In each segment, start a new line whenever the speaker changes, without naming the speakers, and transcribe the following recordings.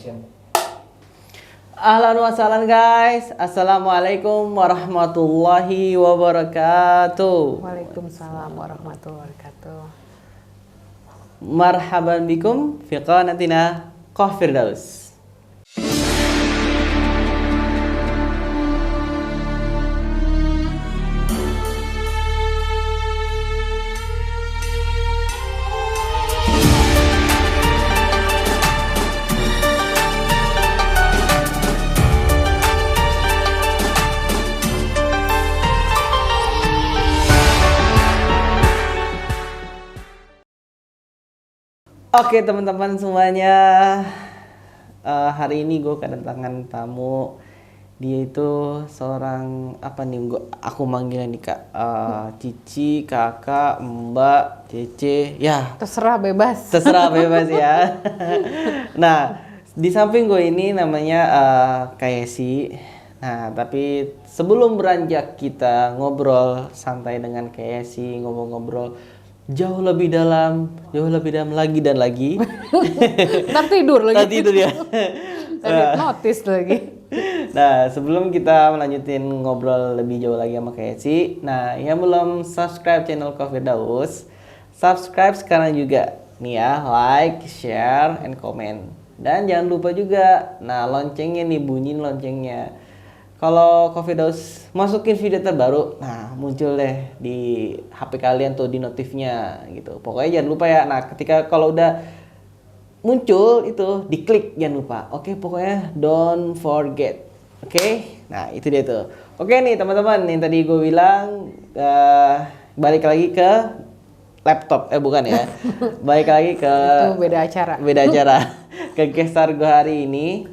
action.
Ahlan wa sahlan guys. Assalamualaikum warahmatullahi wabarakatuh.
Waalaikumsalam warahmatullahi wabarakatuh.
Marhaban bikum fi qanatina Qah Firdaus. Oke teman-teman semuanya, hari ini gue kedatangan tamu. Dia itu seorang aku manggilnya nih kak, Cici, kakak, mbak, Cece, ya
Terserah bebas.
terserah bebas ya. Nah di samping gue ini namanya Kak Yesi. Nah tapi sebelum beranjak kita ngobrol santai dengan Kak Yesi, ngobrol-ngobrol jauh lebih dalam lagi dan lagi.
Ntar tidur lagi.
Ntar tidur ya.
Tadi notice lagi.
Nah, sebelum kita melanjutin ngobrol lebih jauh lagi sama Kak Yesi, nah yang belum subscribe channel Qah Firdaus, subscribe sekarang juga. Nih ya, like, share, and comment. Dan jangan lupa juga, nah loncengnya nih, bunyiin loncengnya. Kalau Qah Firdaus masukin video terbaru, nah muncul deh di HP kalian tuh di notifnya gitu. Pokoknya jangan lupa ya. Nah, ketika kalau udah muncul itu diklik jangan lupa. Oke, pokoknya don't forget. Oke, nah itu dia tuh. Oke nih teman-teman, yang tadi gue bilang balik lagi ke laptop, bukan ya. Balik lagi ke
Itu beda acara.
Beda acara. Ke guest star gue hari ini.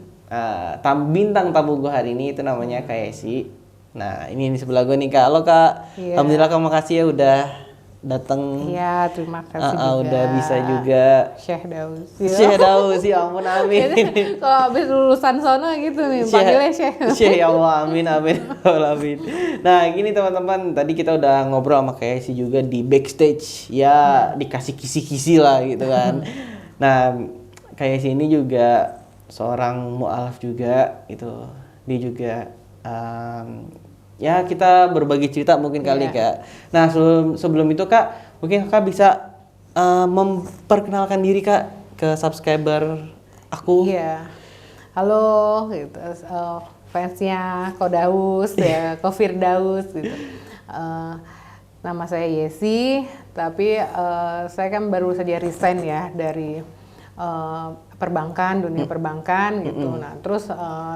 Bintang tamu gue hari ini itu namanya Kak Yesi. Nah ini di sebelah gue nih kak. Halo kak.
Iya.
Alhamdulillah kamu makasih ya udah datang.
Iya, terima kasih juga.
Udah bisa juga.
Syekh Daus.
Syekh Daus, ya ampun amin.
Kalau habis lulusan sono gitu nih, panggilnya Syekh.
Syekh ya Allah, amin amin. Amin. Nah gini teman-teman, tadi kita udah ngobrol sama Kak Yesi juga di backstage. Ya dikasih kisi-kisi lah gitu kan. Nah Kak Yesi ini juga seorang mu'alaf juga itu. Dia juga ya kita berbagi cerita mungkin kali kak. Nah sebelum itu kak, mungkin kakak bisa memperkenalkan diri kak ke subscriber aku.
Iya. Halo, gitu. Fansnya Qah Daus ya, Qah Firdaus gitu. Nama saya Yesi, tapi saya kan baru saja resign ya dari perbankan, dunia perbankan gitu. Nah, terus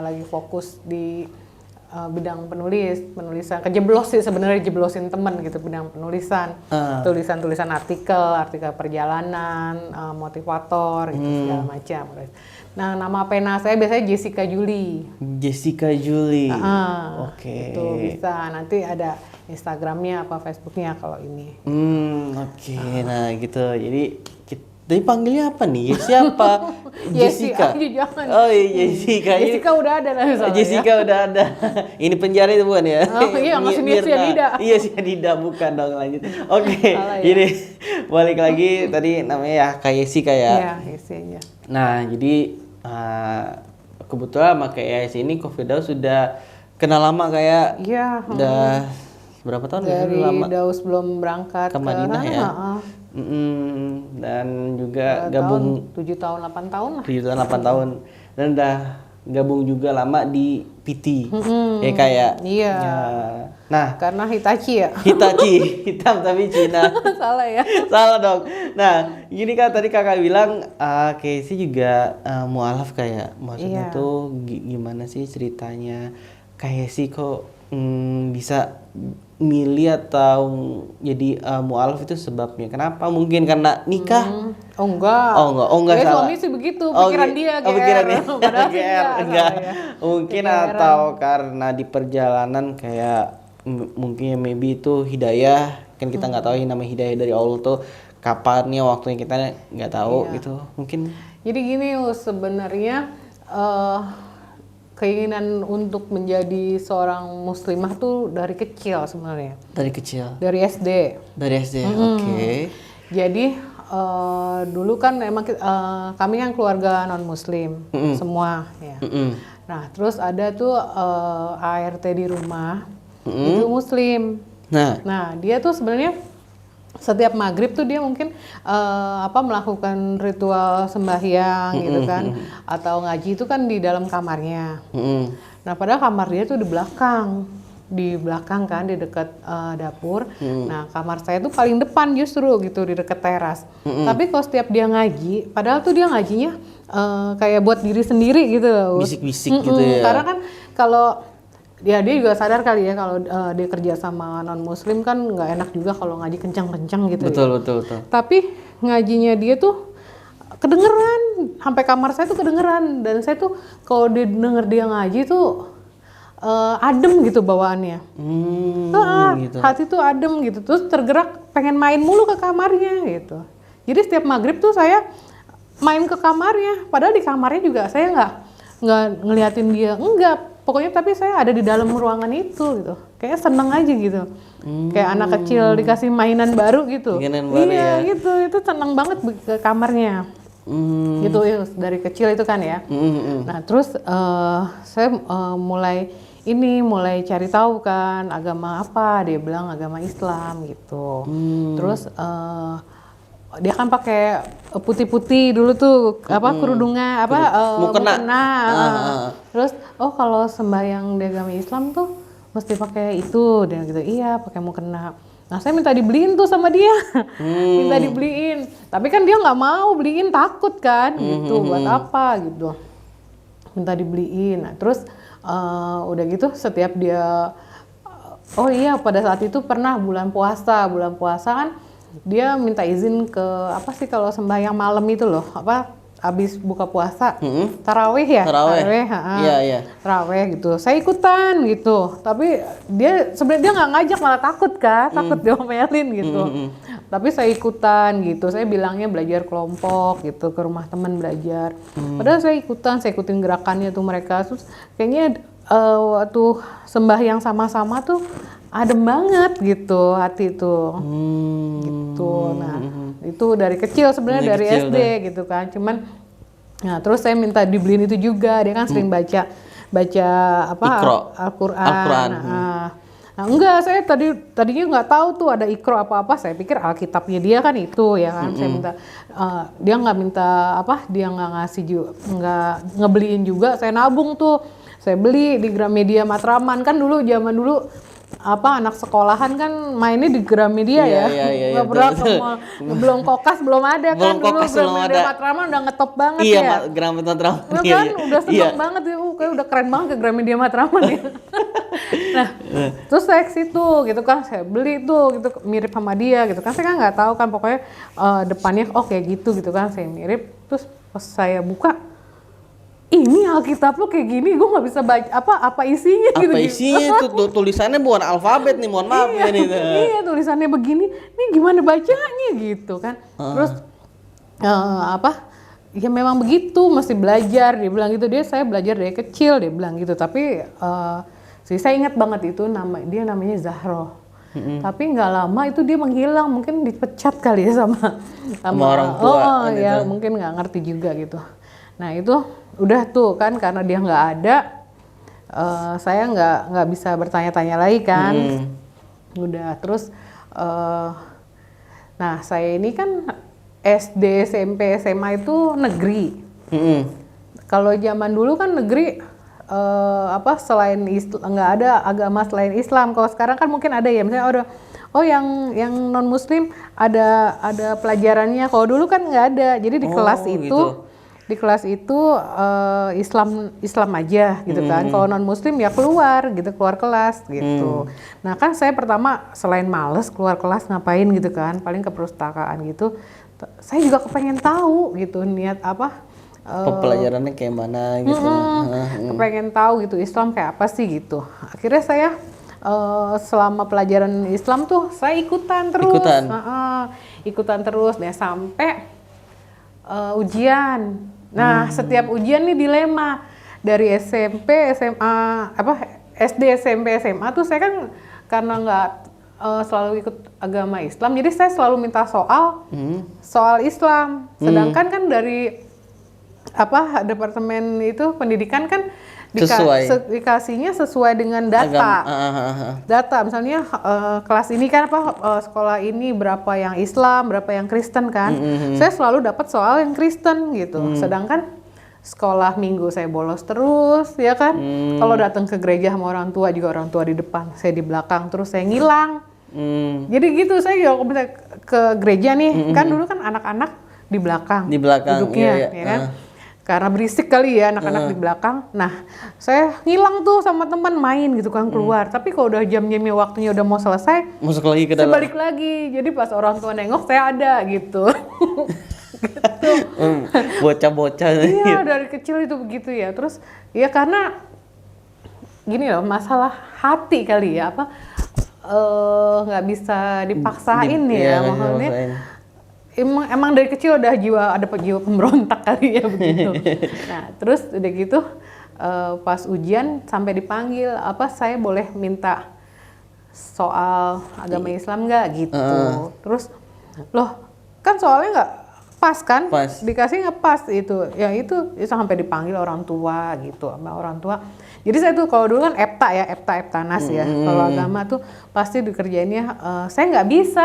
lagi fokus di bidang penulisan kejeblos sih sebenarnya, jeblosin temen gitu bidang penulisan, tulisan artikel perjalanan, motivator gitu segala macam. Nah, nama pena saya biasanya Jessica Julie.
Jessica Julie.
Oke. Itu bisa nanti ada Instagramnya apa Facebooknya kalau ini.
Oke. Nah gitu. Jadi panggilnya apa nih? Siapa? Jessica.
Jangan.
Oh iya Jessica.
Jessica udah ada lah misalnya.
Jessica udah ada. Ini penjara itu bukan ya?
Oh iya, nggak Sianida.
Iya Sianida bukan dong, lanjut. Oke. Jadi balik lagi tadi namanya ya Kak Yesi ya.
Iya, Yesi aja.
Nah, jadi kebetulan sama Kak Yesi ini Qah Firdaus sudah kenal lama kayak.
Iya.
Udah berapa tahun
dari
lama?
Daus belum berangkat
ke Madinah ya. Dan juga gabung
7 tahun 8 tahun lah.
7 tahun 8 tahun dan udah gabung juga lama di PT. Ya kayak.
Iya.
Ya. Nah,
Karena Hitachi ya.
Hitachi, hitam tapi Cina.
Salah ya.
Salah dong. Nah, gini kan tadi kakak bilang Casey juga mualaf kayak. Maksudnya tuh gimana sih ceritanya? Casey kok bisa milih atau jadi mualaf itu sebabnya kenapa? Mungkin karena nikah?
Oh enggak.
Oh enggak salah.
Suami sih begitu, pikiran dia GR.
Pikiran dia.
Padahal
GR enggak.
Ya.
Mungkin atau karena di perjalanan kayak mungkin maybe itu hidayah. Kan kita nggak tahu namanya hidayah dari Allah tuh kapannya, waktunya kita nggak tahu gitu. Mungkin. Jadi
gini sebenarnya keinginan untuk menjadi seorang muslimah tuh dari kecil sebenarnya.
Dari kecil.
Dari SD.
Dari SD. Oke.
Jadi dulu kan emang kami kan keluarga non muslim semua ya. Nah terus ada tuh ART di rumah itu muslim. Nah dia tuh sebenarnya setiap maghrib tuh dia mungkin melakukan ritual sembahyang gitu kan, atau ngaji itu kan di dalam kamarnya. Nah padahal kamar dia tuh di belakang kan, di dekat dapur. Nah kamar saya tuh paling depan justru gitu, di dekat teras. Tapi kalau setiap dia ngaji, padahal tuh dia ngajinya kayak buat diri sendiri gitu loh.
Bisik-bisik gitu ya.
Karena kan kalau ya dia juga sadar kali ya kalau dia kerja sama non muslim kan nggak enak juga kalau ngaji kencang-kencang gitu.
Betul.
Tapi ngajinya dia tuh kedengeran, sampai kamar saya tuh kedengeran. Dan saya tuh kalau denger dia ngaji tuh adem gitu bawaannya. Gitu. Hati tuh adem gitu, terus tergerak pengen main mulu ke kamarnya gitu. Jadi setiap maghrib tuh saya main ke kamarnya, padahal di kamarnya juga saya nggak ngeliatin dia, enggak. Pokoknya tapi saya ada di dalam ruangan itu gitu, kayak seneng aja gitu. Kayak anak kecil dikasih mainan baru gitu. Iya gitu, itu seneng banget ke kamarnya. Gitu ya, dari kecil itu kan ya. Nah terus saya mulai cari tahu kan agama apa, dia bilang agama Islam gitu. Terus dia kan pakai putih-putih dulu tuh, kerudungnya mukena. Terus kalau sembahyang di agama Islam tuh mesti pakai itu, dia gitu. Iya, pakai mukena. Nah saya minta dibeliin tuh sama dia, minta dibeliin. Tapi kan dia nggak mau beliin, takut kan gitu, buat apa gitu. Minta dibeliin. Nah terus udah gitu setiap dia pada saat itu pernah bulan puasa kan dia minta izin ke kalau sembahyang malam itu loh, habis buka puasa, tarawih ya, tarawih gitu, saya ikutan gitu. Tapi dia sebenarnya nggak ngajak, malah takut diomelin gitu. Tapi saya ikutan gitu, saya bilangnya belajar kelompok gitu, ke rumah teman belajar. Padahal saya ikutin gerakannya tuh mereka. Terus kayaknya waktu sembahyang sama-sama tuh adem banget gitu hati tuh. Gitu. Nah, itu dari kecil sebenarnya, dari SD gitu kan. Cuman nah terus saya minta dibeliin itu juga. Dia kan sering baca Al-Qur'an. Nah enggak, saya tadinya nggak tahu tuh ada Iqra apa-apa. Saya pikir Alkitabnya dia kan itu ya kan. Saya minta dia nggak minta dia nggak ngasih juga, nggak ngebeliin juga. Saya nabung tuh, saya beli di Gramedia Matraman. Kan zaman dulu anak sekolahan kan mainnya di Gramedia ya. Nggak pernah belum Kokas belum ada kan dulu. Gramedia Matraman udah ngetop banget ya.
Gramedia Matraman.
Kan udah seneng banget ya. Kayak udah keren banget ke Gramedia Matraman ya. Nah, terus saya ke situ gitu kan, saya beli tuh gitu mirip sama dia gitu kan. Saya kan nggak tahu kan, pokoknya depannya kayak gitu kan, saya mirip. Terus pas saya buka, ini Alkitab lo kayak gini, gue nggak bisa baca apa isinya gitu.
Apa isinya itu tulisannya bukan alfabet nih, mohon maaf ya nih.
Iya, tulisannya begini, nih gimana bacanya gitu kan. Terus ya memang begitu, mesti belajar, dia bilang gitu. Saya belajar dari kecil, dia bilang gitu. Tapi saya ingat banget itu dia namanya Zahro. Tapi nggak lama itu dia menghilang, mungkin dipecat kali ya sama
orang tua.
Ya mungkin nggak ngerti juga gitu. Nah itu udah tuh kan, karena dia nggak ada, saya nggak bisa bertanya-tanya lagi kan. Udah terus, nah saya ini kan SD, SMP, SMA itu negeri. Kalau zaman dulu kan negeri selain nggak ada agama selain Islam. Kalau sekarang kan mungkin ada ya, misalnya yang non Muslim ada pelajarannya. Kalau dulu kan nggak ada, jadi di kelas itu gitu. Di kelas itu Islam aja gitu kan. Kalau non Muslim ya keluar kelas gitu. Nah kan saya pertama selain males keluar kelas ngapain gitu kan, paling ke perpustakaan gitu. Saya juga kepengen tahu gitu niat
pelajarannya kayak mana gitu.
Kepengen tahu gitu Islam kayak apa sih gitu. Akhirnya saya selama pelajaran Islam tuh saya ikutan terus. Ikutan terus deh sampai ujian. Nah, setiap ujian nih dilema. Dari SMP, SMA, SD, SMP, SMA tuh saya kan karena selalu ikut agama Islam, jadi saya selalu minta soal Islam. Sedangkan kan dari departemen itu pendidikan kan dikasihnya sesuai dengan data. Data misalnya kelas ini kan sekolah ini berapa yang Islam, berapa yang Kristen kan. Saya selalu dapat soal yang Kristen gitu. Sedangkan sekolah minggu saya bolos terus ya kan. Kalau datang ke gereja sama orang tua juga orang tua di depan, saya di belakang, terus saya ngilang. Jadi gitu, saya kalau bisa ke gereja nih, kan dulu kan anak-anak di belakang duduknya,
iya.
Ya kan? Karena berisik kali ya anak-anak di belakang. Nah, saya ngilang tuh sama teman main gitu kan keluar. Tapi kalau udah jam-jamnya waktunya udah mau selesai,
masuk lagi ke
saya
dalam.
balik lagi. Jadi pas orang tua nengok saya ada gitu. Gitu.
Bocah-bocah.
Iya, dari kecil itu begitu ya. Terus ya karena gini loh, masalah hati kali ya, nggak bisa dipaksain ya, maksudnya. Emang dari kecil udah ada jiwa pemberontak kali ya begitu. Nah terus udah gitu pas ujian sampai dipanggil saya boleh minta soal agama Islam nggak gitu. Terus loh kan soalnya nggak pas kan, dikasih nggak pas itu sampai dipanggil orang tua gitu sama orang tua. Jadi saya tuh kalau dulu kan Eptanas ya. Kalau agama tuh pasti dikerjainnya saya nggak bisa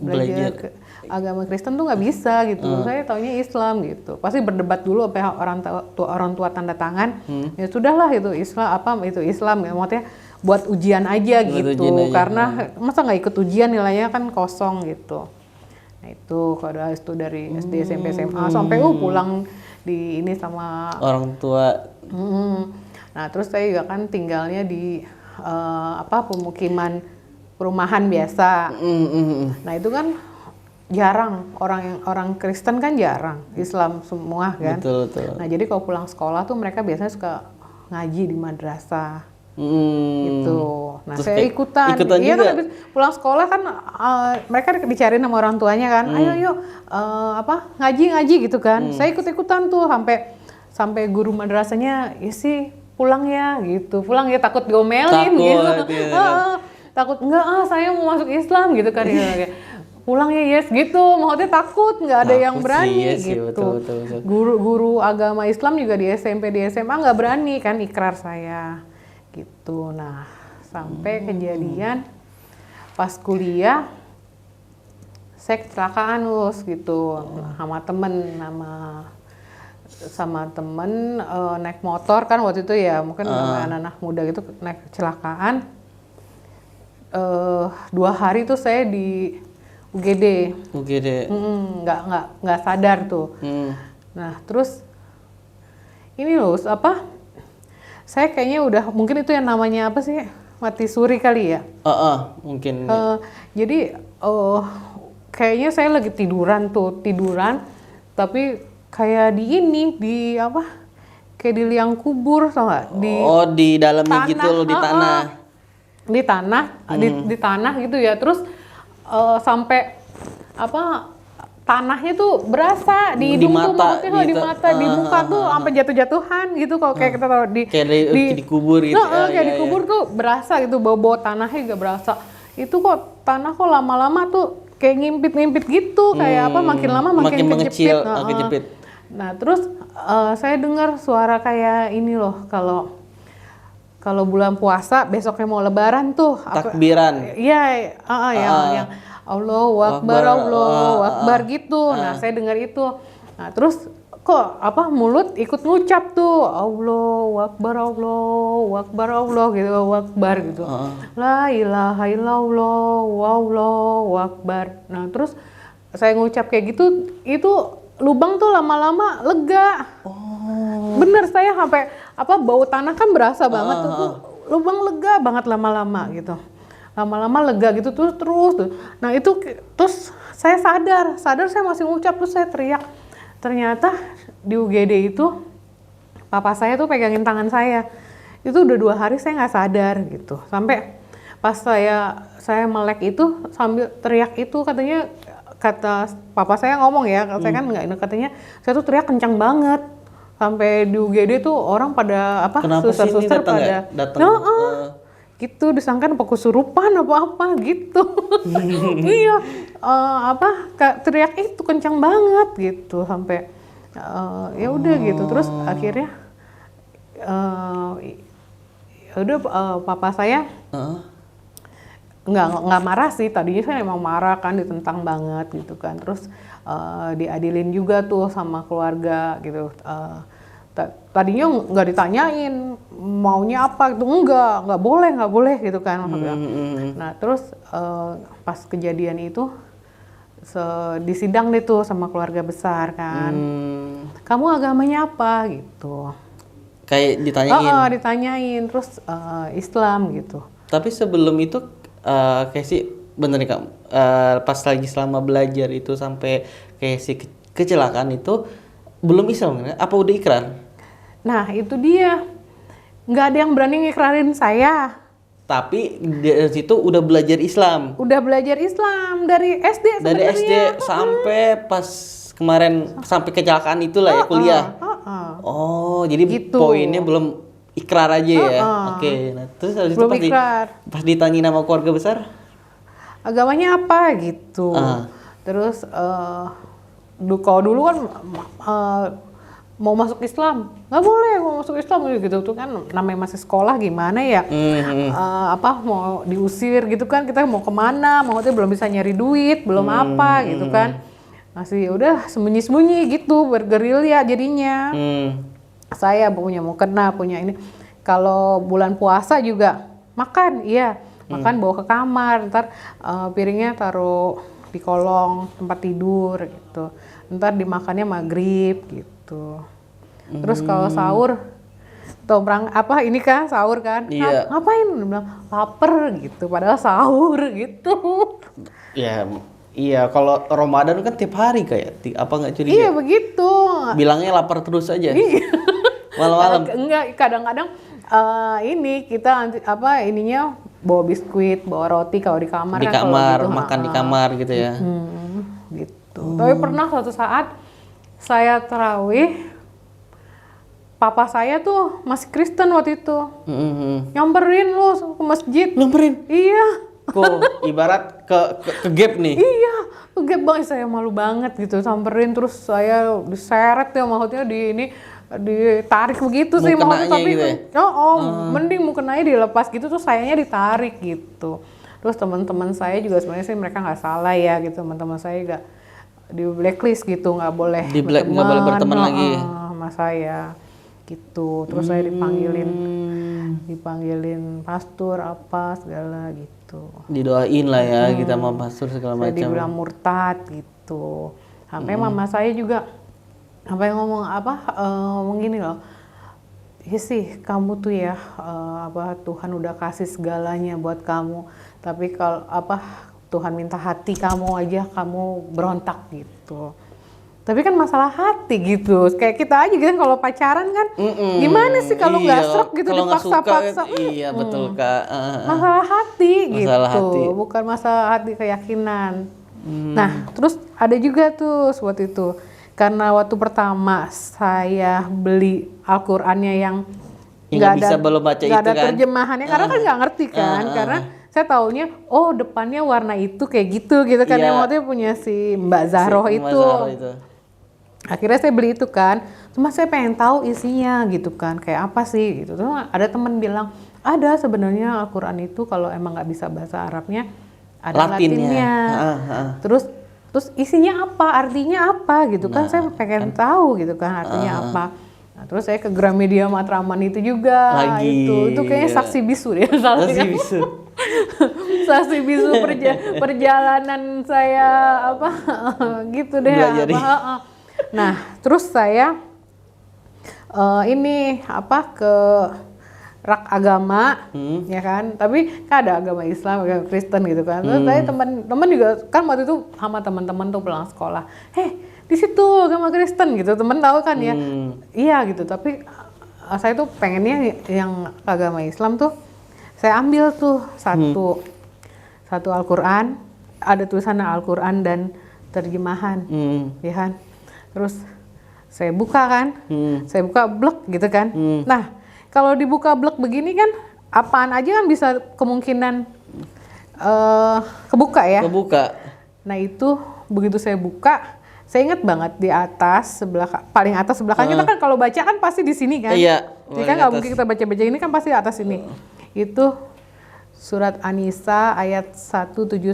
belajar agama Kristen tuh nggak bisa gitu. Saya taunya Islam gitu. Pasti berdebat dulu sampai orang tua tanda tangan. Ya sudahlah itu Islam itu Islam ya, maksudnya buat ujian aja gitu. Karena masa nggak ikut ujian nilainya kan kosong gitu. Nah itu kalau itu dari SD SMP SMA sampai pulang di ini sama
orang tua.
Nah terus saya juga kan tinggalnya di perumahan biasa. Nah itu kan jarang orang Kristen kan jarang, Islam semua kan.
Betul.
Nah jadi kalau pulang sekolah tuh mereka biasanya suka ngaji di madrasah. Gitu. Nah terus saya ikutan iya juga. Kan pulang sekolah kan mereka dicariin sama orang tuanya kan. Ayo ngaji gitu kan. Saya ikut-ikutan tuh sampai guru madrasahnya ya sih pulang ya takut diomelin gitu. Takut enggak saya mau masuk Islam gitu kan. Pulang ya yes gitu, maksudnya takut nggak ada yang berani gitu. Betul. Guru agama Islam juga di SMP di SMA nggak berani kan ikrar saya gitu. Nah sampai kejadian pas kuliah saya kecelakaan gitu sama temen naik motor kan waktu itu ya, mungkin anak-anak muda gitu naik kecelakaan. 2 hari tuh saya di UGD. Nggak sadar tuh. Nah terus ini loh saya kayaknya udah mungkin itu yang namanya mati suri kali ya.
Mungkin.
Jadi kayaknya saya lagi tiduran tapi kayak kayak di liang kubur tau nggak?
Di dalamnya gitu loh, di tanah.
Di tanah gitu ya. Terus sampai tanahnya tuh berasa di hidung tuh, maksudnya di mata, di muka tuh sampai jatuh-jatuhan gitu. Kalau kayak kita tahu
di kubur gitu.
Kayak di kubur tuh berasa gitu, bau tanahnya juga berasa. Itu kok tanah lama-lama tuh kayak ngimpit gitu, kayak makin lama makin kejepit. Nah terus saya dengar suara kayak ini loh, kalau bulan puasa besoknya mau lebaran tuh
takbiran.
Iya, yang Allahu Akbar gitu. Nah, saya dengar itu. Nah, terus kok mulut ikut ngucap tuh Allahu Akbar gitu, Allahu Akbar gitu. La ilaha illallah wallahu akbar. Nah, terus saya ngucap kayak gitu, itu lubang tuh lama-lama lega. Bener, saya sampai bau tanah kan berasa banget tuh lubang lega banget lama-lama gitu. Lama-lama lega gitu terus tuh. Nah itu terus saya sadar saya masih ngucap, terus saya teriak. Ternyata di UGD itu papa saya tuh pegangin tangan saya. Itu udah 2 hari saya nggak sadar gitu. Sampai pas saya melek itu sambil teriak itu, kata papa saya ngomong ya, saya kan nggak, katanya saya tuh teriak kencang banget. Sampai di UGD tuh orang pada suster-suster pada gitu, disangka apa kesurupan apa gitu. Iya, teriak itu kencang banget gitu sampai ya udah gitu. Terus akhirnya ya udah papa saya nggak marah sih, tadinya saya emang marah kan, ditentang banget gitu kan. Terus diadilin juga tuh sama keluarga gitu. Tadinya nggak ditanyain maunya apa gitu, nggak boleh gitu kan maksudnya. Nah terus pas kejadian itu disidang deh tuh sama keluarga besar kan. Kamu agamanya apa gitu?
Kayak ditanyain.
Ditanyain terus Islam gitu.
Tapi sebelum itu kayak sih bener nih Kak, pas lagi selama belajar itu sampai kayak si kecelakaan itu belum Islam kan? Apa udah ikrar?
Nah itu dia, nggak ada yang berani ngikrarin saya.
Tapi dari situ udah belajar Islam.
Udah belajar Islam dari SD sebenarnya.
Dari SD sampai pas kemarin sampai kecelakaan itulah ya kuliah. Oh jadi gitu. Poinnya belum ikrar aja ya. Oke. Nah terus habis itu pas ditanya nama keluarga besar,
agamanya apa gitu. Terus kalau dulu kan mau masuk Islam, nggak boleh mau masuk Islam gitu tuh kan, namanya masih sekolah gimana ya, mau diusir gitu kan, kita mau kemana, maksudnya belum bisa nyari duit, belum apa gitu kan, masih udah sembunyi-sembunyi gitu, bergerilya jadinya. Saya mau kena punya ini, kalau bulan puasa juga makan, makan bawa ke kamar, ntar piringnya taruh di kolong tempat tidur gitu, ntar dimakannya maghrib gitu. Terus kalau sahur ini kan sahur kan, ngapain? Bilang lapar gitu, padahal sahur gitu.
Iya, kalau Ramadan kan tiap hari kayak apa nggak curiga?
Iya begitu.
Bilangnya lapar terus aja.
Iya.
Malam-malam.
Enggak, kadang-kadang kita ininya bawa biskuit, bawa roti kalau di kamar.
Di
kan,
kamar,
gitu,
makan di kamar gitu ya.
Gitu. Tapi pernah suatu saat saya tarawih, papa saya tuh masih Kristen waktu itu, nyamperin lu ke masjid.
Nyamperin?
Iya.
Kok ibarat ke gap nih?
Iya, ke gap banget, saya malu banget gitu, samperin terus saya diseret ya, maksudnya ditarik begitu sih maksudnya, tapi
gitu ya?
Mending mukenanya dilepas gitu, terus sayanya ditarik gitu. Terus teman-teman saya juga sebenarnya sih mereka nggak salah ya gitu, teman-teman saya juga di blacklist gitu, nggak boleh
berteman lagi
sama saya gitu. Terus saya dipanggilin pastor apa segala gitu,
didoain lah ya kita sama pastor segala macam.
Saya dibilang murtad gitu, sampai mama saya juga sampai ngomong ngomong gini loh, ya sih kamu tuh ya Tuhan udah kasih segalanya buat kamu, tapi kalau Tuhan minta hati kamu aja kamu berontak gitu. Tapi kan masalah hati gitu, kayak kita aja gitu kalau pacaran kan, gimana sih kalau nggak serok gitu, dipaksa-paksa.
Iya betul Kak.
Masalah hati
masalah
gitu,
hati.
bukan masalah hati keyakinan. Nah terus ada juga tuh waktu itu, karena waktu pertama saya beli Al-Qur'annya yang nggak
bisa belum baca itu
ada
kan?
terjemahannya, karena kan nggak ngerti kan, karena saya taunya depannya warna itu kayak gitu kan, yang waktu punya si Mbak Zahroh itu. Akhirnya saya beli itu kan, cuma saya pengen tahu isinya gitu kan, kayak apa sih gitu. Terus ada teman bilang, ada sebenarnya Al-Qur'an itu kalau emang nggak bisa bahasa Arabnya ada Latinnya. Terus isinya apa, artinya apa gitu kan, saya pengen tahu gitu kan artinya apa. Nah, terus saya ke Gramedia Matraman itu juga, itu kayaknya saksi bisu deh. Saksi bisu. Saksi bisu perjalanan saya gitu deh. Nah, terus saya ke rak agama, ya kan. Tapi kan ada agama Islam, agama Kristen gitu kan. Terus saya teman-teman juga kan waktu itu sama teman-teman tuh pulang sekolah. Di situ agama Kristen gitu, teman tahu kan ya. Iya gitu, tapi saya tuh pengennya yang agama Islam tuh saya ambil tuh satu Al-Qur'an, ada tulisan Al-Qur'an dan terjemahan, ya kan. Terus saya buka kan, saya buka blek gitu kan. Nah, kalau dibuka blek begini kan apaan aja kan bisa kemungkinan kebuka ya.
Kebuka.
Nah itu begitu saya buka, saya ingat banget di atas paling atas sebelah kan kita kan kalau baca kan pasti di sini kan.
Iya.
Jadi kan nggak mungkin kita baca-baca ini kan pasti atas ini. Itu surat An-Nisa ayat 171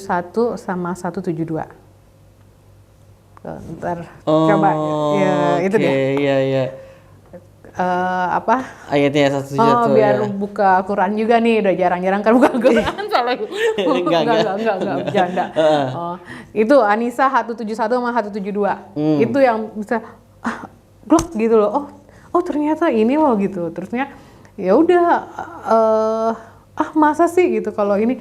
sama 172. Ntar coba ya itu dia.
Iya iya. Ayatnya 171
biar
ya.
buka Quran juga nih, udah jarang-jarang kan buka Quran soalnya. Enggak bercanda. Itu An-Nisa 171 sama 172. Itu yang bisa blok gitu loh. Oh ternyata ini loh gitu. Terusnya ya udah masa sih gitu kalau ini.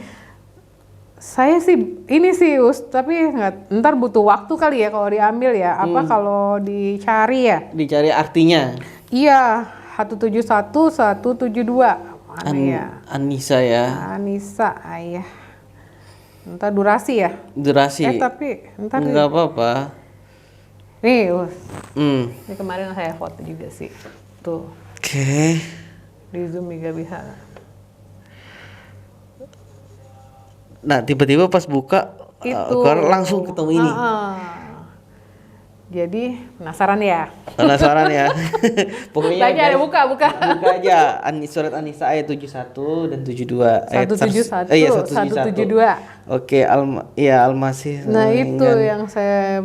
Saya sih ini sih tapi ntar butuh waktu kali ya kalau diambil ya. Kalau dicari ya?
Dicari artinya.
Iya, 171, 172. Mana ya?
An-Nisa ya.
An-Nisa, ayah. Ntar durasi ya?
Durasi.
Tapi ntar
nggak apa-apa.
Nih, ini kemarin saya foto juga sih. Tuh.
Oke.
Di Zoom juga bisa.
Nah, tiba-tiba pas buka langsung ketemu ini.
Jadi penasaran ya?
Penasaran ya. Pokoknya
Tanya ada buka.
Buka aja surat An-Nisa ayat 71 dan 72.
171.
Oke, Al-Masih.
Nah, itu yang saya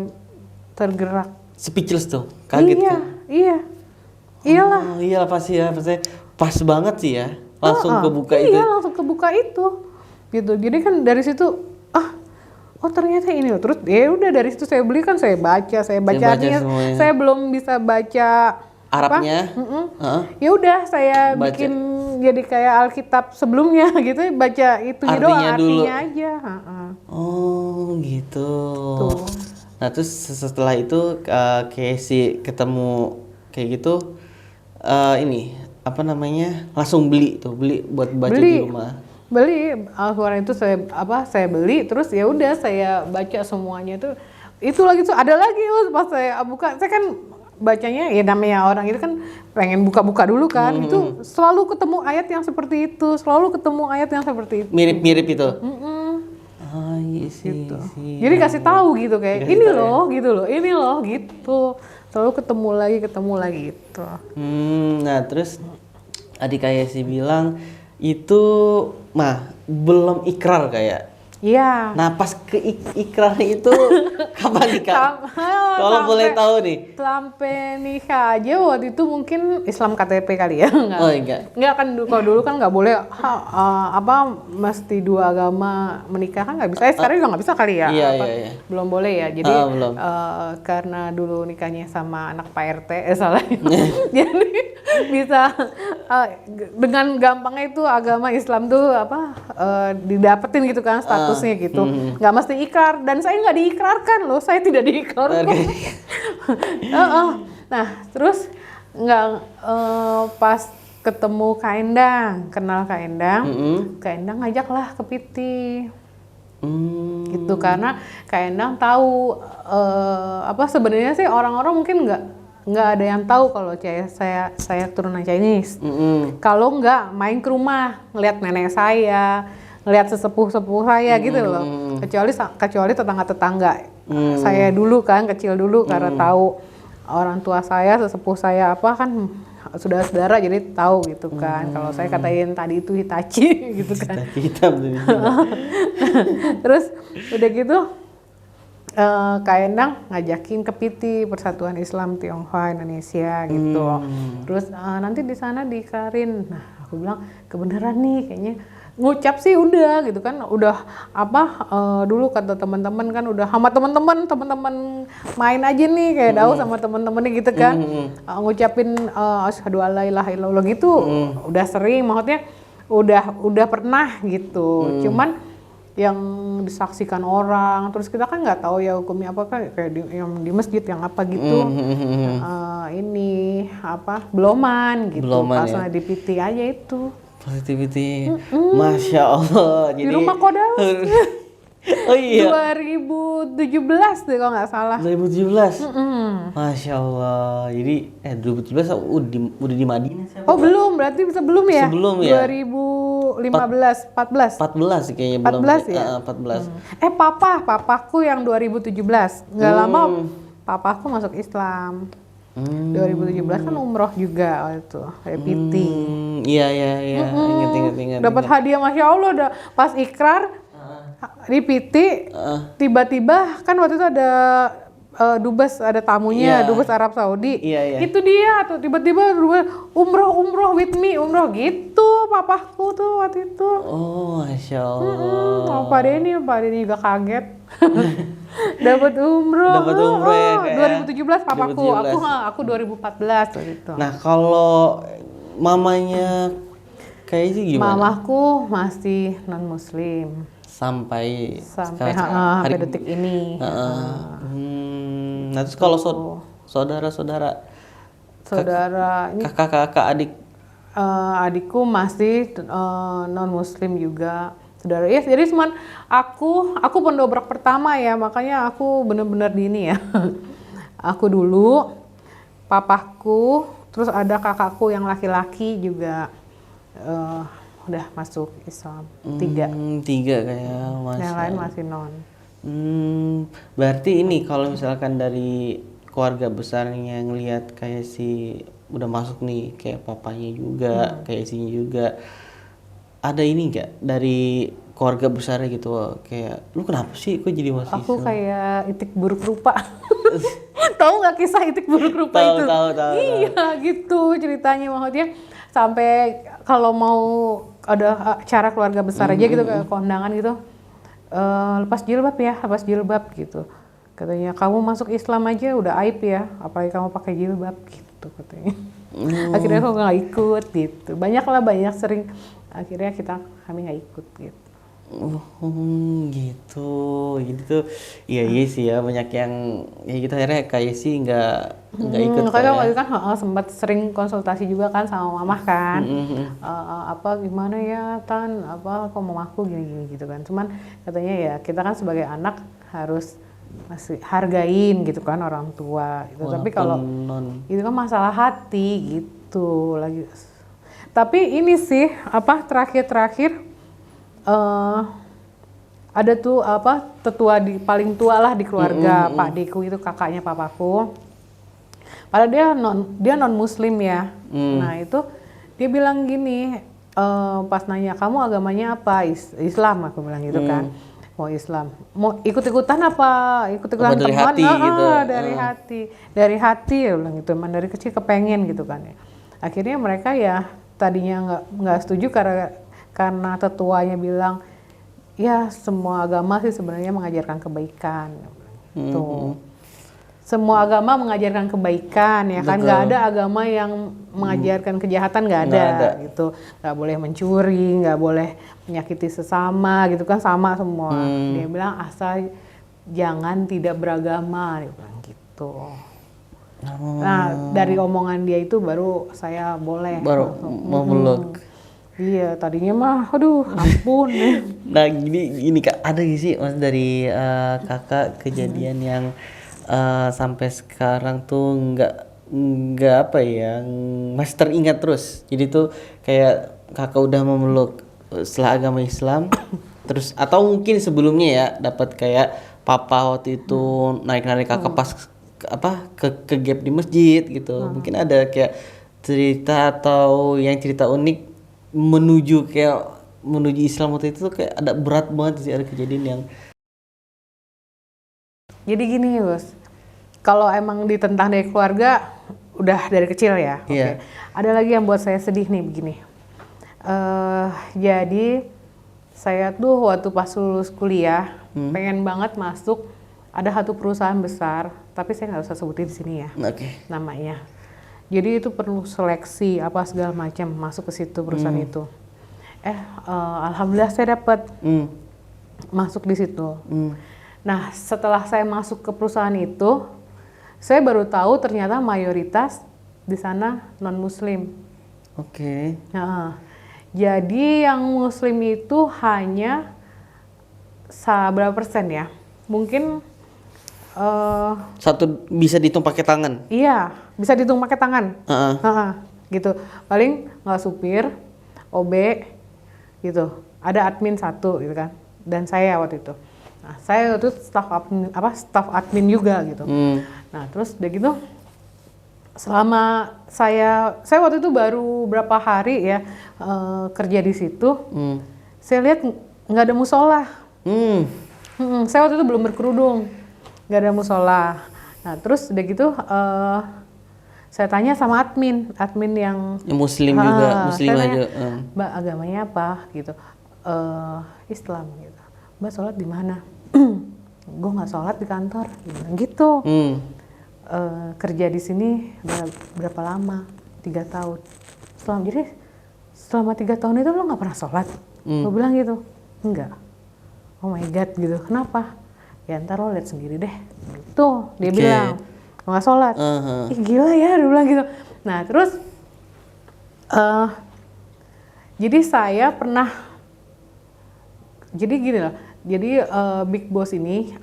tergerak.
Speechless tuh. Kaget kan?
Iya. Iyalah.
Iyalah pasti ya, pas banget sih ya. Langsung kebuka itu.
Iya, langsung kebuka itu. Gitu. Jadi kan dari situ ternyata ini loh. Terus ya udah dari situ saya beli kan saya baca artinya. Saya belum bisa baca
Arabnya.
Ya udah saya bikin jadi kayak Alkitab sebelumnya gitu, baca itunya doang artinya aja.
Oh gitu.
Tuh.
Nah terus setelah itu kayak si ketemu kayak gitu ini apa namanya langsung beli buat baca di rumah.
Beli Al-Quran itu saya beli terus ya udah saya baca semuanya itu lagi tuh ada lagi pas saya buka saya kan bacanya ya namanya orang itu kan pengen buka-buka dulu kan itu selalu ketemu ayat yang seperti itu
mirip itu.
Iya sih. Jadi kasih tahu gitu kayak ini loh gitu selalu ketemu lagi gitu.
Nah terus adik kayak si bilang itu belum ikrar kayak.
Iya.
Nah pas ke ikrarnya itu kapan nikah? Kalau boleh tahu nih.
Sampai nikah aja waktu itu mungkin Islam KTP kali ya.
Enggak.
Enggak kan kalau dulu kan nggak boleh mesti dua agama menikah kan nggak bisa. Sekarang juga nggak bisa kali ya.
Iya.
Belum boleh ya. Jadi
belum.
karena dulu nikahnya sama anak Pak RT salah. Jadi bisa dengan gampangnya itu agama Islam tuh didapetin gitu kan statusnya gitu. Nggak mesti ikrar dan saya nggak diikrarkan loh, saya tidak diikrarkan. Nah terus pas ketemu Kak Endang, kenal Kak Endang, Kak Endang ngajaklah ke Piti. Gitu karena Kak Endang tahu sebenarnya sih orang-orang mungkin nggak ada yang tahu kalau saya turunan Chinese. Kalau nggak main ke rumah ngeliat nenek saya, ngeliat sesepuh saya gitu loh. Kecuali tetangga saya dulu kan kecil dulu karena tahu orang tua saya, sesepuh saya kan saudara jadi tahu gitu kan. Kalau saya katain tadi itu Hitachi gitu kan.
Hitam.
Terus udah gitu Kak Endang ngajakin ke Piti Persatuan Islam Tionghoa Indonesia gitu. Terus nanti di sana diikrarin. Nah aku bilang kebenaran nih kayaknya ngucap sih udah gitu kan udah dulu kata teman-teman kan udah sama teman-teman main aja nih kayak Daud sama teman-temannya gitu kan ngucapin asyhadu alla ilaha illallah gitu udah sering maksudnya udah pernah gitu cuman yang disaksikan orang terus kita kan nggak tahu ya hukumnya apa kan kayak yang di masjid yang apa gitu ini beloman gitu pas di PT aja itu
positivity. Masya Allah.
Di rumah Kodaus.
Oh iya.
2017 deh kalau nggak salah.
2017. Masya Allah. Jadi 2017 udah di Madinah.
Oh belum, berarti bisa belum ya?
Sebelum ya.
2000 2015, 14.
14 sih kayaknya
14
belum.
ya?
14.
Papaku yang 2017. Nggak lama papaku masuk Islam. 2017 kan umroh juga waktu itu, PT.
Iya. Ingat.
Dapat hadiah, Masya Allah, udah pas ikrar di PT, tiba-tiba kan waktu itu ada dubes, ada tamunya, dubes Arab Saudi.
Iya.
Itu dia tuh tiba-tiba umroh with me, umroh gitu papaku tuh waktu itu.
Oh, Masya Allah.
Pak Denny juga kaget. Dapat umroh.
Ya kayak.
2017 papaku,
2017.
aku 2014 waktu itu.
Nah, kalau mamanya kayak sih gimana?
Mamaku masih non muslim
Sampai
sampai detik ini.
Nah, terus kalau saudara-saudara,
Ini
kakak adik,
adikku masih non muslim juga. Saudara, ya jadi cuman aku pendobrak pertama ya, makanya aku bener-bener di ini ya. Aku dulu, papaku, terus ada kakakku yang laki-laki juga udah masuk Islam. 3
kayak Mas.
yang lain masih non.
Berarti ini kalau misalkan dari keluarga besarnya ngelihat kayak si udah masuk nih, kayak papanya juga, kayak isinya juga. Ada ini nggak dari keluarga besarnya gitu, kayak lu kenapa sih kok jadi masuk
Aku
Islam?
kayak itik buruk rupa. Tahu nggak kisah itik buruk rupa itu?
Tahu.
Iya gitu ceritanya, maksudnya sampai kalau mau ada acara keluarga besar aja gitu, kayak kondangan gitu, lepas jilbab gitu. Katanya kamu masuk Islam aja udah aib ya, apalagi kamu pakai jilbab gitu katanya. Akhirnya aku nggak ikut gitu. Banyak sering. Akhirnya kami nggak ikut gitu.
Gitu. Iya sih ya, banyak yang ya gitu, akhirnya kayak sih nggak ikut.
Kadang waktu kan sempat sering konsultasi juga kan sama mamah kan. Apa gimana ya Tan, apa kok mamaku gini gitu kan. Cuman katanya ya kita kan sebagai anak harus masih hargain gitu kan orang tua gitu. Tapi kalau itu kan masalah hati gitu lagi. Tapi ini sih terakhir ada tuh tetua paling tua lah di keluarga, Pak Deku itu kakaknya papaku. Padahal dia non muslim ya. Nah itu dia bilang gini, pas nanya kamu agamanya apa? Islam, aku bilang gitu kan. Mau Islam, mau ikut-ikutan apa? Ikut-ikutan
dari
teman?
hati gitu.
Dari hati ya bilang gitu. Emang dari kecil kepengen gitu kan ya. Akhirnya mereka ya tadinya nggak setuju karena tetuanya bilang ya semua agama sih sebenarnya mengajarkan kebaikan. Tuh. Semua agama mengajarkan kebaikan ya kan, nggak ada agama yang mengajarkan kejahatan, nggak ada gitu. Nggak boleh mencuri, nggak boleh menyakiti sesama gitu kan, sama semua. Dia bilang asal jangan tidak beragama, dia bilang gitu. Nah dari omongan dia itu baru saya boleh
memeluk.
Iya, tadinya mah aduh ampun.
Nah gini Kak, ada gak sih mas dari kakak kejadian yang sampai sekarang tuh nggak apa ya, masih teringat terus? Jadi tuh kayak kakak udah memeluk setelah agama Islam terus, atau mungkin sebelumnya ya dapat kayak papa waktu itu narik kakak pas ke gap di masjid gitu. Mungkin ada kayak cerita atau yang cerita unik menuju Islam waktu itu tuh kayak ada berat banget sih, ada kejadian yang.
Jadi gini bos, kalau emang ditentang dari keluarga udah dari kecil ya.
Iya.
Okay. Ada lagi yang buat saya sedih nih begini. Jadi saya tuh waktu pas lulus kuliah pengen banget masuk ada satu perusahaan besar, tapi saya nggak usah sebutin di sini ya. Namanya. Jadi itu perlu seleksi apa segala macam masuk ke situ perusahaan itu. Alhamdulillah saya dapat masuk di situ. Nah setelah saya masuk ke perusahaan itu, saya baru tahu ternyata mayoritas di sana non Muslim.
Oke.
Nah, jadi yang Muslim itu hanya berapa persen ya? Mungkin
satu bisa dihitung pakai tangan.
Iya, bisa dihitung pakai tangan. Gitu. Paling nggak supir, OB, gitu. Ada admin satu gitu kan, dan saya waktu itu. Nah, saya waktu itu staf admin juga gitu. Nah, terus udah gitu, selama saya waktu itu baru berapa hari ya kerja di situ, saya lihat nggak ada musola. Saya waktu itu belum berkerudung, nggak ada musola. Nah, terus udah gitu, saya tanya sama admin yang
Muslim juga, Muslim
saya
aja.
tanya, Mbak agamanya apa gitu? Islam gitu. Mbak sholat di mana? Gue nggak sholat di kantor. Gitu. Kerja di sini udah berapa lama? 3 tahun. Selama 3 tahun itu lo nggak pernah sholat? Gue bilang gitu. Enggak. Oh my god gitu. Kenapa? Ya ntar lo lihat sendiri deh. Gitu. Dia bilang. Nggak sholat. Ih gila ya, dia bilang gitu. Nah terus jadi saya pernah, jadi gini loh, jadi Big Boss ini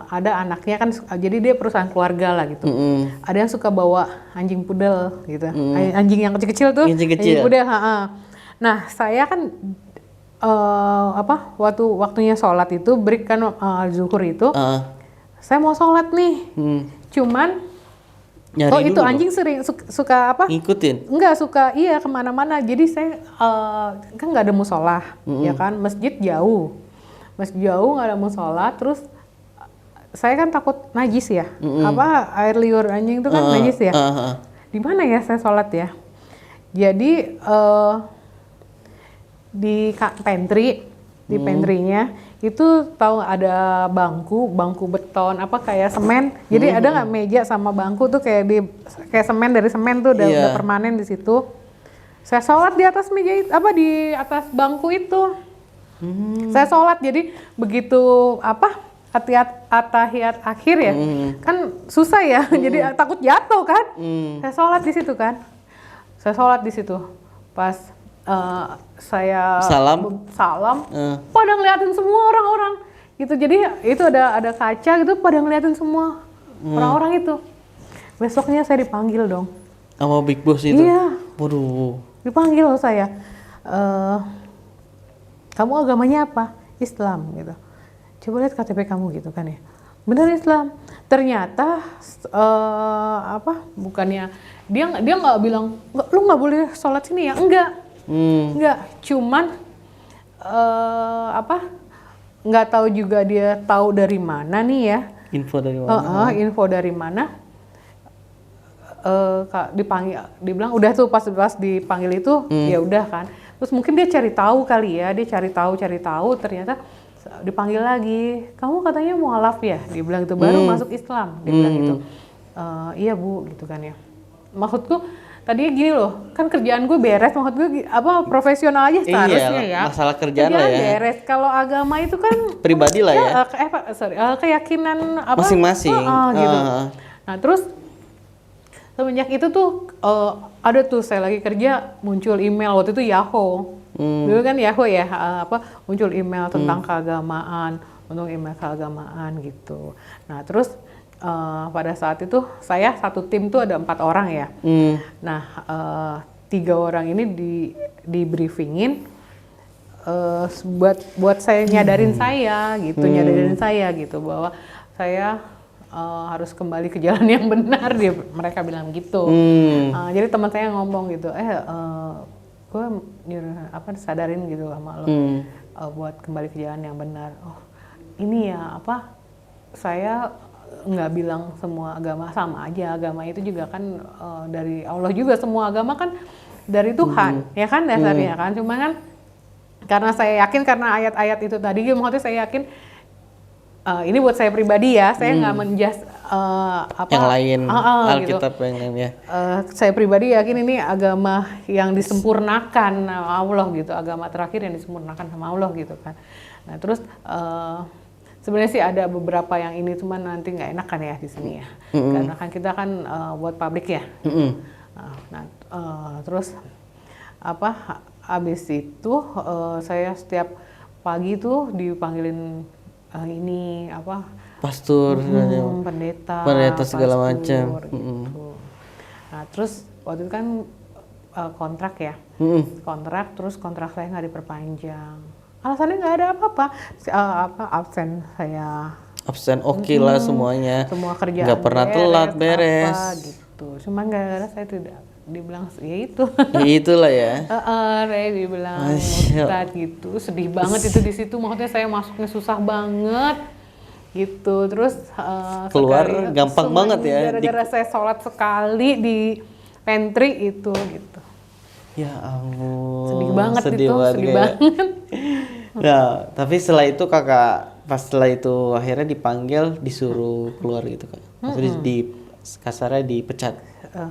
ada anaknya kan, jadi dia perusahaan keluarga lah gitu. Ada yang suka bawa anjing pudel gitu, anjing yang kecil-kecil tuh, anjing pudel. Nah saya kan waktunya sholat itu break kan, zuhur itu, saya mau sholat nih, cuman
Nyari
itu anjing sering suka apa?
Ngikutin?
Enggak suka, iya kemana-mana. Jadi saya kan nggak ada musola, ya kan, masjid jauh nggak ada musola. Terus saya kan takut najis ya, air liur anjing itu kan najis ya. Di mana ya saya sholat ya? Jadi di pantry-nya itu tahu ada bangku beton apa kayak semen. Jadi ada nggak meja sama bangku tuh kayak semen, dari semen tuh udah permanen di situ. Saya sholat di atas meja itu, di atas bangku itu. Saya sholat, jadi begitu atahiyat akhir ya, kan susah ya, jadi takut jatuh kan. Saya sholat di situ kan. Pas saya salam, pada ngeliatin semua orang-orang gitu. Jadi itu ada kaca gitu, pada ngeliatin semua orang-orang itu. Besoknya saya dipanggil dong
sama Big Boss itu.
Iya.
Waduh.
Dipanggil loh saya. Kamu agamanya apa? Islam gitu. Coba lihat KTP kamu gitu kan ya. Benar Islam. Ternyata bukannya dia nggak bilang lu nggak boleh sholat sini ya, enggak, cuman nggak tahu juga dia tahu dari mana nih ya, info dari mana. Dipanggil, dibilang udah tuh pas dipanggil itu ya udah kan. Terus mungkin dia cari tahu kali ya, cari tahu ternyata dipanggil lagi, kamu katanya mualaf ya, dia bilang itu baru masuk Islam, dia bilang gitu. Iya bu, gitu kan ya. Maksudku tadinya gini loh, kan kerjaan gue beres, maksud gue profesional aja seharusnya ya.
Masalah kerjaan lah ya.
Beres. Kalau agama itu kan
pribadi lah ya.
Keyakinan
masing-masing.
Gitu. Nah terus semenjak itu tuh ada tuh saya lagi kerja muncul email, waktu itu Yahoo. Dulu kan Yahoo ya, muncul email tentang keagamaan, gitu. Nah terus pada saat itu saya satu tim tuh ada 4 orang ya. Nah 3 orang ini di briefingin buat saya nyadarin saya gitu bahwa saya harus kembali ke jalan yang benar, mereka bilang gitu. Jadi teman saya ngomong gitu, gue sadarin gitu sama lo, buat kembali ke jalan yang benar. Oh ini ya saya nggak bilang semua agama sama aja, agama itu juga kan dari Allah juga, semua agama kan dari Tuhan, ya kan dasarnya kan. Cuma kan karena saya yakin, karena ayat-ayat itu tadi, maksudnya saya yakin ini buat saya pribadi ya, saya nggak menjas
yang lain, Alkitab
gitu.
Yang lain ya.
Saya pribadi yakin ini agama yang disempurnakan Allah gitu, agama terakhir yang disempurnakan sama Allah gitu kan. Nah terus sebenarnya sih ada beberapa yang ini, cuman nanti nggak enak kan ya di sini ya, karena kan kita kan buat publik ya. Terus abis itu saya setiap pagi tuh dipanggilin
pastor,
pendeta segala macam.
Gitu.
Nah terus waktu itu kan kontrak ya.
Mm-mm.
Kontrak, terus kontrak saya nggak diperpanjang. Alasannya nggak ada apa-apa. Absen saya.
Absen oke lah semuanya.
Semua kerjaan
Nggak pernah telat beres.
apa gitu. Cuman gara-gara saya tidak dibilang ya itu.
Ya itulah ya.
Saya dibilang
Masya.
murtad gitu. Sedih banget itu di situ. Maksudnya saya masuknya susah banget gitu. Terus
Keluar
sekali-
gampang
cuma
banget ya.
Gara-gara saya sholat sekali di pantry itu gitu.
Ya ampun.
Sedih banget itu, sedih
kayak-
banget.
Nah, tapi setelah itu kakak, pas setelah itu akhirnya dipanggil, disuruh keluar gitu kak. Maksudnya kasarnya dipecat.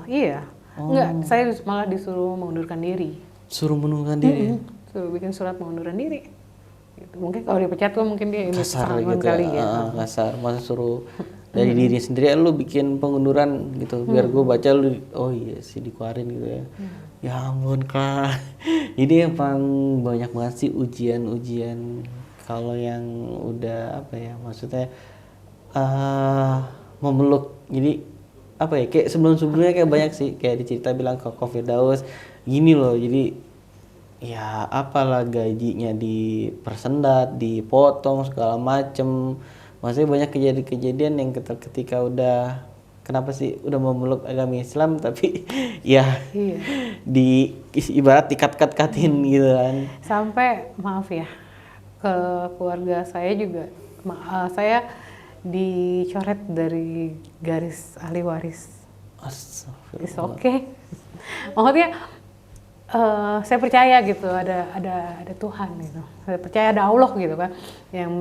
Iya. Enggak, saya malah disuruh mengundurkan diri.
Suruh mengundurkan diri.
Suruh bikin surat pengunduran diri. Gitu. Mungkin kalau dipecat tuh mungkin dia ini
Kasar
pesangon
gitu
kali
ya.
ya.
Kasar. Masa suruh dari diri sendiri lu bikin pengunduran gitu. Biar gue baca lu, oh iya sih dikeluarin gitu ya. Ya ampun kak. Ini emang banyak banget sih ujian-ujian. Kalau yang udah apa ya, maksudnya memeluk. Jadi apa ya, kayak sebelum-sebelumnya kayak banyak sih, kayak dicerita bilang ke Firdaus gini loh. Jadi ya apalah gajinya dipersendat, dipotong segala macem. Maksudnya banyak kejadian-kejadian yang ketika udah kenapa sih udah memeluk agama Islam tapi ya
Iya.
di ibarat dikat-kat-katin gitu kan.
Sampai maaf ya, ke keluarga saya juga saya dicoret dari garis ahli waris. It's
Astagfirullah.
okay. Maksudnya saya percaya gitu ada Tuhan gitu. Saya percaya ada Allah gitu kan yang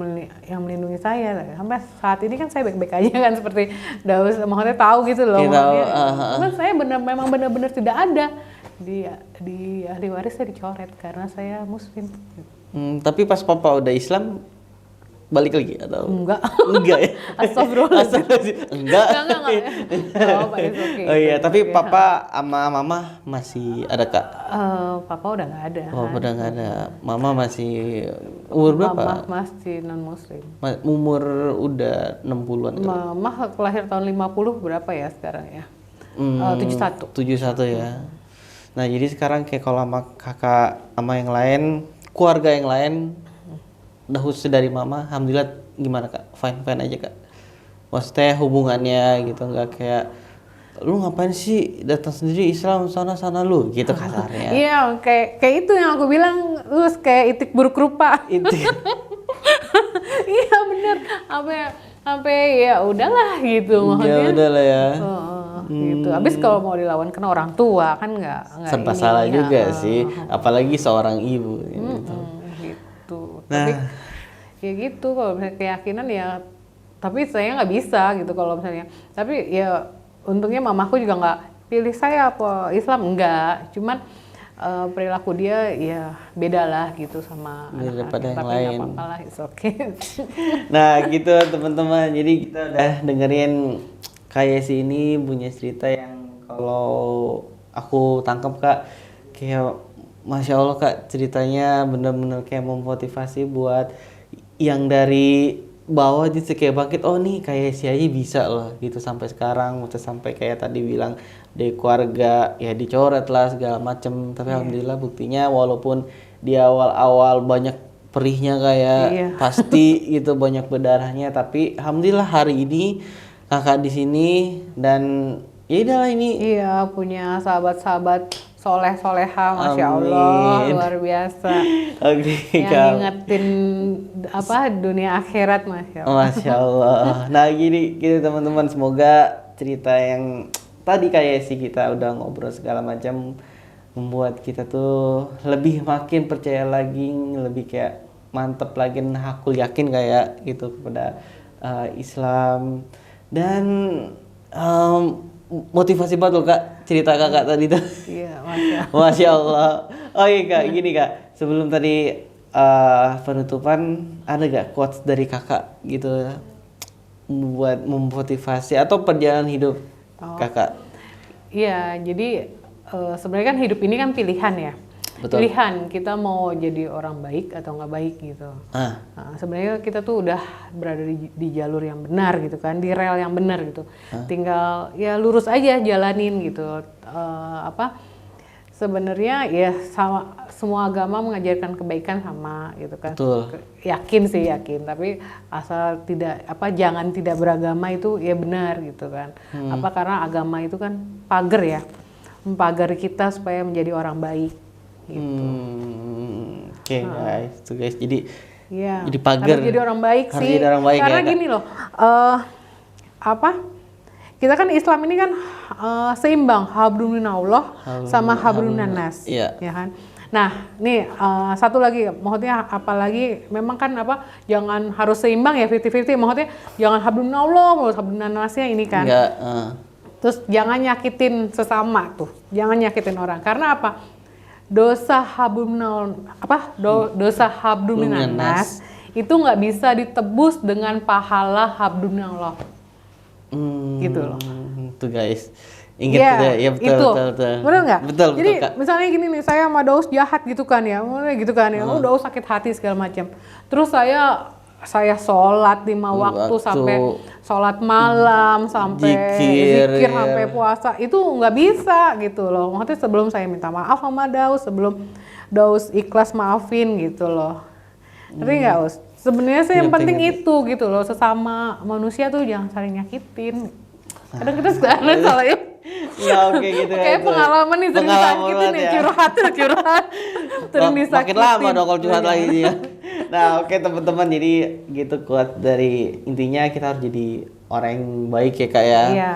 melindungi saya. Sampai saat ini kan saya baik-baik aja kan seperti Daus maksudnya tahu gitu loh.
Iya, tahu,
Maksudnya, cuman saya memang benar-benar tidak ada di ahli waris, saya dicoret karena saya muslim.
Tapi pas papa udah Islam balik lagi atau
Enggak.
enggak ya?
Astagfirullah.
Enggak.
Enggak. Oh, Pak, it's okay.
Oh iya, tapi
Okay.
papa sama mama masih ada kak?
Papa udah nggak ada.
Oh udah nggak ada. Mama masih umur berapa?
Mama masih non muslim.
Umur udah 60-an.
Mama lahir tahun 50 berapa ya sekarang ya? 71.
71 ya. Nah jadi sekarang kayak kalau sama kakak sama yang lain, keluarga yang lain, udah khusus dari mama, alhamdulillah gimana kak? Fine aja kak. Maksudnya hubungannya gitu, nggak kayak lu ngapain sih datang sendiri Islam sana lu gitu kasarnya.
Iya, kayak itu yang aku bilang, lu kayak itik buruk rupa.
Itu.
Iya bener, sampai ya udahlah gitu maksudnya.
Ya udah lah ya.
Gitu. Habis kalau mau dilawan kena orang tua kan nggak
Serba
ini,
salah
ya.
juga sih, apalagi seorang ibu. Gitu.
Gitu.
Nah.
Tapi ya gitu kalau misalnya keyakinan ya, tapi saya nggak bisa gitu kalau misalnya. Tapi ya untungnya mamaku juga nggak pilih saya apa Islam, enggak. Cuman perilaku dia ya beda lah gitu sama
Daripada yang
tapi
lain.
nggak apa-apa lah, it's okay.
Nah gitu teman-teman, jadi kita udah dengerin kayak si ini punya cerita yang kalau aku tangkap kak, kayak Masya Allah kak, ceritanya bener-bener kayak memotivasi buat yang dari bawah gitu kayak bangkit, oh nih kayak si Ayi bisa loh gitu sampai sekarang, udah sampai kayak tadi bilang dari keluarga ya dicoret lah segala macem, tapi alhamdulillah buktinya walaupun di awal-awal banyak perihnya kayak pasti gitu banyak berdarahnya, tapi alhamdulillah hari ini kakak di sini dan ya udah ini
Iya, punya sahabat-sahabat soleh-soleha, Masya Allah, luar biasa.
Oke,
Yang ngingetin apa dunia akhirat, Masya Allah.
Masya Allah. Nah gini teman-teman, semoga cerita yang tadi kayak sih kita udah ngobrol segala macam membuat kita tuh lebih makin percaya lagi, lebih kayak mantep lagi, nah aku yakin kayak gitu kepada Islam dan motivasi banget loh kak cerita kakak tadi tuh.
Iya, Masya Allah.
Masya Allah. Oh iya kak, gini kak, sebelum tadi penutupan ada gak quotes dari kakak gitu buat memotivasi atau perjalanan hidup kakak?
Iya, jadi sebenarnya kan hidup ini kan pilihan ya.
Betul.
Pilihan kita mau jadi orang baik atau nggak baik gitu. Nah, sebenarnya kita tuh udah berada di jalur yang benar gitu kan, di rel yang benar gitu. Tinggal ya lurus aja jalanin gitu. sebenarnya ya sama, semua agama mengajarkan kebaikan sama gitu kan.
Betul.
Yakin sih, yakin, tapi asal tidak jangan tidak beragama itu ya benar gitu kan. Karena agama itu kan pagar ya, pagar kita supaya menjadi orang baik gitu.
Oke, guys, tuh guys, jadi
Iya.
jadi pagar.
Harus jadi orang baik
Harus
sih.
jadi orang baik
Karena
ya, Kak.
gini loh, kita kan Islam ini kan seimbang, hablum minallah sama hablum minas,
Iya.
ya kan. Nah, nih satu lagi, maksudnya apalagi memang kan jangan harus seimbang ya 50-50, maksudnya jangan hablum minallah, hablum minasnya ini kan.
Enggak,
Terus jangan nyakitin sesama tuh, jangan nyakitin orang. Karena apa? Dosa hablum dosa hablum minas itu nggak bisa ditebus dengan pahala hablum minallah. Gitu loh.
Tuh guys. Ingat tuh ya, betul,
itu.
betul.
Bener nggak?
Betul,
Jadi
Kak.
misalnya gini nih, saya sama Daus jahat gitu kan ya, Daus sakit hati segala macam. Terus saya sholat 5 waktu sampai sholat malam, sampai zikir, sampai puasa, itu nggak bisa gitu loh. Maksudnya sebelum saya minta maaf sama Daus, sebelum Daus ikhlas maafin gitu loh. Ngerti nggak, Us? Sebenarnya sih yang penting itu gitu loh, sesama manusia tuh jangan saling nyakitin. Kadang kita salah ya.
Ya oke gitu ya.
Kayak pengalaman nih sering disakitin nih, curhat. Sering disakitin.
Makin lama dong kalau curhat lagi dia. Nah, oke teman-teman, jadi gitu kuat dari intinya kita harus jadi orang yang baik ya, Kak ya.
Iya.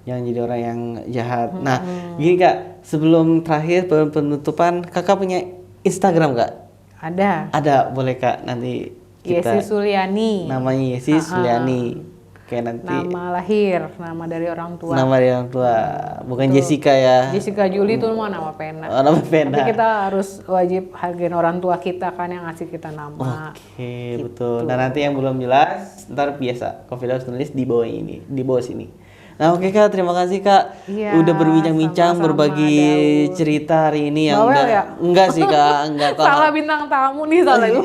Jangan jadi orang yang jahat. Nah, gini Kak, sebelum terakhir penutupan, Kakak punya Instagram Kak?
Ada.
Ada, boleh Kak nanti kita.
Yesi Suliani.
Namanya Yesi Suliani. Kayak nanti.
Nama lahir, nama dari orang tua.
Nama dari orang tua, bukan Jessica ya.
Jessica Julie itu mah nama pena.
Oh, nama pena.
Tapi kita harus wajib hargain orang tua kita kan yang ngasih kita nama.
Oke, betul. Nah, nanti yang belum jelas, ntar biasa Coffee Daus tulis di bawah ini, di bawah sini. Nah, oke Kak, terima kasih Kak.
Iya,
udah berbincang-bincang,
sama-sama,
berbagi
Daus.
cerita hari ini yang
Bawel
udah
ya?
enggak sih Kak, enggak kok.
Salah bintang tamu nih, salah lu.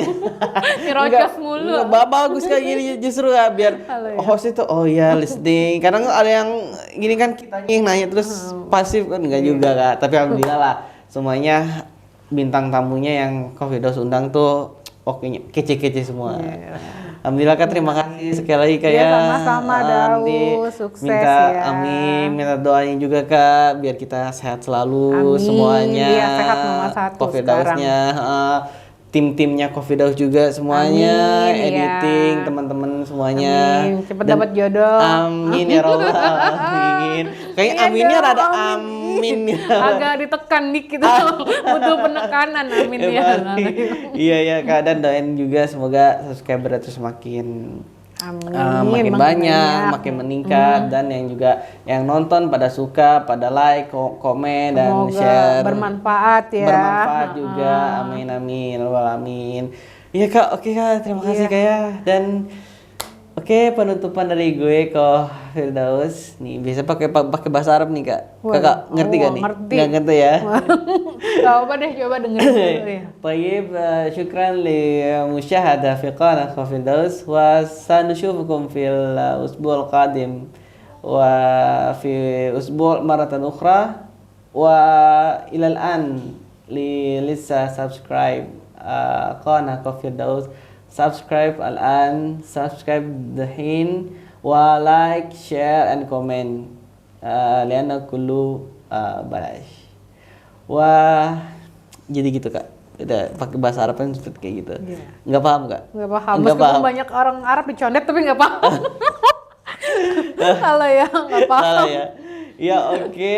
Nyerocos mulu.
Enggak, bagus Kak gini justru Kak, biar
Halo ya.
host itu oh ya listening. Kadang ada yang gini kan kitanya yang nanya terus pasif kan enggak juga Kak. Tapi alhamdulillah lah semuanya bintang tamunya yang Coffee Daus undang tuh oke, kece-kece semua. Alhamdulillah Kak, terima kasih sekali lagi Kak
Iya,
ya.
sama-sama, Daus. Sukses
minta,
ya.
Amin, minta doanya juga Kak biar kita sehat selalu
Amin.
semuanya.
Iya, sehat nomor satu
Coffee
sekarang.
Dausnya, tim-timnya Coffee Daus juga semuanya,
Amin,
editing,
iya.
teman-teman semuanya.
Amin, cepet
Dan-
dapat jodoh.
Amin ya Rabbal Alamin. Kayaknya
Iya
aminnya
dong,
rada
amin.
amin ya.
Agak ditekan dikit, butuh penekanan, amin ya.
Iya ya Kak, dan doain juga semoga subscriber terus makin
Amin.
makin banyak, makin meningkat, dan yang juga yang nonton pada suka, pada like, komen dan
Semoga
share.
bermanfaat ya.
Bermanfaat juga. Amin amin. Rabbal alamin. Iya Kak, oke Kak, terima kasih Kak ya. Dan oke, penutupan dari gue Coffee Daus. Nih, biasa pakai bahasa Arab nih Kak. Kakak ngerti gak nih?
Ngerti.
Nggak ngerti ya?
Gak apa deh, coba dengerin dulu ya.
طيب شكرا لمشاهدة في قناة كوفي داوس وسنشوفكم في الأسبوع القادم وفي أسبوع مرة أخرى وإلى الآن لسه سبسكرايب قناة كوفي داوس سبسكرايب الآن سبسكرايب دحين ولايك شير and comment لأنه كله بلاش. Wah, jadi gitu Kak. Udah pakai bahasa Arab kan seperti kayak gitu.
Iya.
Nggak paham Kak?
Nggak paham,
Nggak
meskipun
paham.
banyak orang Arab dicondet tapi nggak paham. Salah ya, nggak paham.
Salah ya. Ya oke.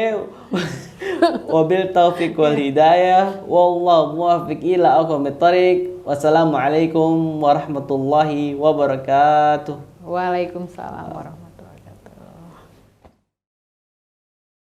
Wabil taufiq wal hidayah. Wallahu muwaffiq ila aqwamit thariq. Wassalamualaikum warahmatullahi wabarakatuh.
Waalaikumsalam warahmatullahi wabarakatuh.